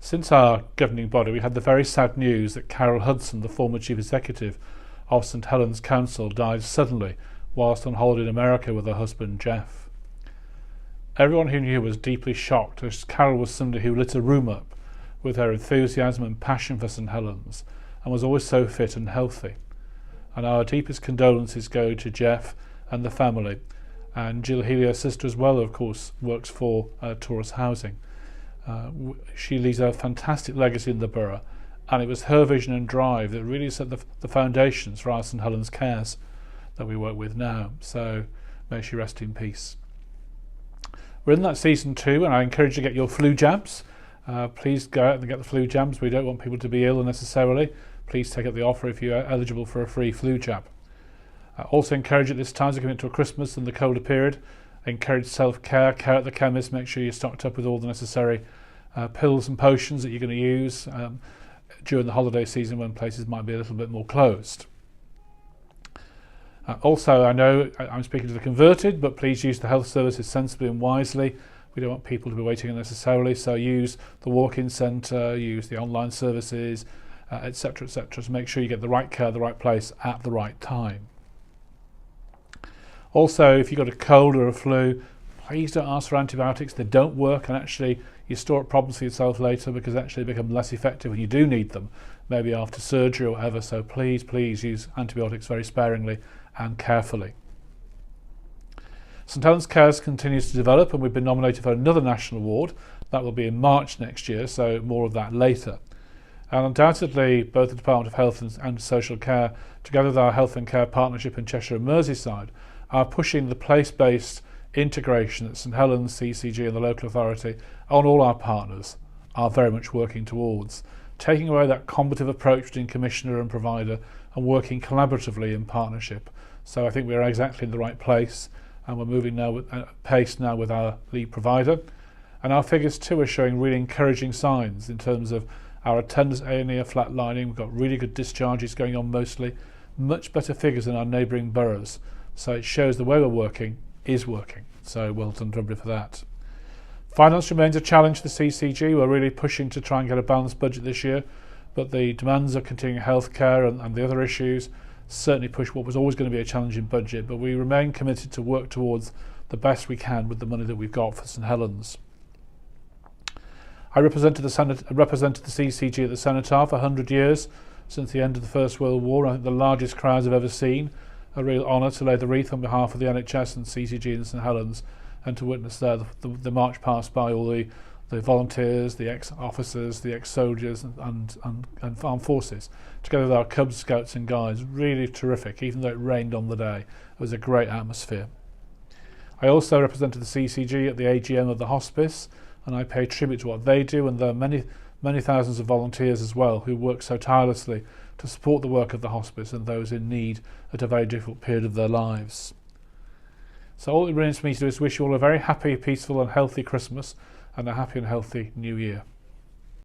Since our governing body, we had the very sad news that Carol Hudson, the former chief executive of St Helens Council, died suddenly whilst on holiday in America with her husband Geoff. Everyone who knew her was deeply shocked, as Carol was somebody who lit a room up with her enthusiasm and passion for St Helens and was always so fit and healthy. And our deepest condolences go to Geoff and the family, and Jill Healy, her sister as well, of course, works for Taurus Housing. She leaves a fantastic legacy in the borough, and it was her vision and drive that really set the foundations for our St Helens Cares that we work with now. So may she rest in peace. We're in that season 2, and I encourage you to get your flu jabs. Please go out and get the flu jabs. We don't want people to be ill unnecessarily. Please take up the offer if you're eligible for a free flu jab. Also encourage at this time, as we come into Christmas and the colder period, encourage self-care, care at the chemist, make sure you're stocked up with all the necessary pills and potions that you're going to use during the holiday season when places might be a little bit more closed. Also, I know I'm speaking to the converted, but please use the health services sensibly and wisely. We don't want people to be waiting unnecessarily, so use the walk-in centre, use the online services, etc., etc., to make sure you get the right care, the right place at the right time. Also, if you've got a cold or a flu, please don't ask for antibiotics. They don't work, and actually you store up problems for yourself later because actually they become less effective when you do need them, maybe after surgery or whatever. So please use antibiotics very sparingly and carefully. St Helens Cares continues to develop, and we've been nominated for another national award. That will be in March next year, so more of that later. And undoubtedly, both the Department of Health and Social Care, together with our Health and Care Partnership in Cheshire and Merseyside, are pushing the place-based integration that St Helens, CCG and the local authority, and all our partners, are very much working towards, taking away that combative approach between commissioner and provider and working collaboratively in partnership. So I think we're exactly in the right place, and we're moving now with pace now with our lead provider. And our figures too are showing really encouraging signs in terms of our attendance A&E are flatlining. We've got really good discharges going on mostly, much better figures than our neighbouring boroughs. So it shows the way we're working is working. So well done to everybody for that. Finance remains a challenge for the CCG. We're really pushing to try and get a balanced budget this year, but the demands of continuing healthcare and the other issues certainly push what was always going to be a challenging budget, but we remain committed to work towards the best we can with the money that we've got for St Helens. I represented the CCG at the Cenotaph for 100 years since the end of the First World War. I think the largest crowds I've ever seen. A real honour to lay the wreath on behalf of the NHS and CCG in St Helens, and to witness there the march past by all the volunteers, the ex-officers, the ex-soldiers and armed forces, together with our Cubs, Scouts and Guides. Really terrific, even though it rained on the day. It was a great atmosphere. I also represented the CCG at the AGM of the hospice, and I pay tribute to what they do, and there are many thousands of volunteers as well who work so tirelessly to support the work of the hospice and those in need at a very difficult period of their lives. So all it remains for me to do is wish you all a very happy, peaceful and healthy Christmas and a happy and healthy New Year.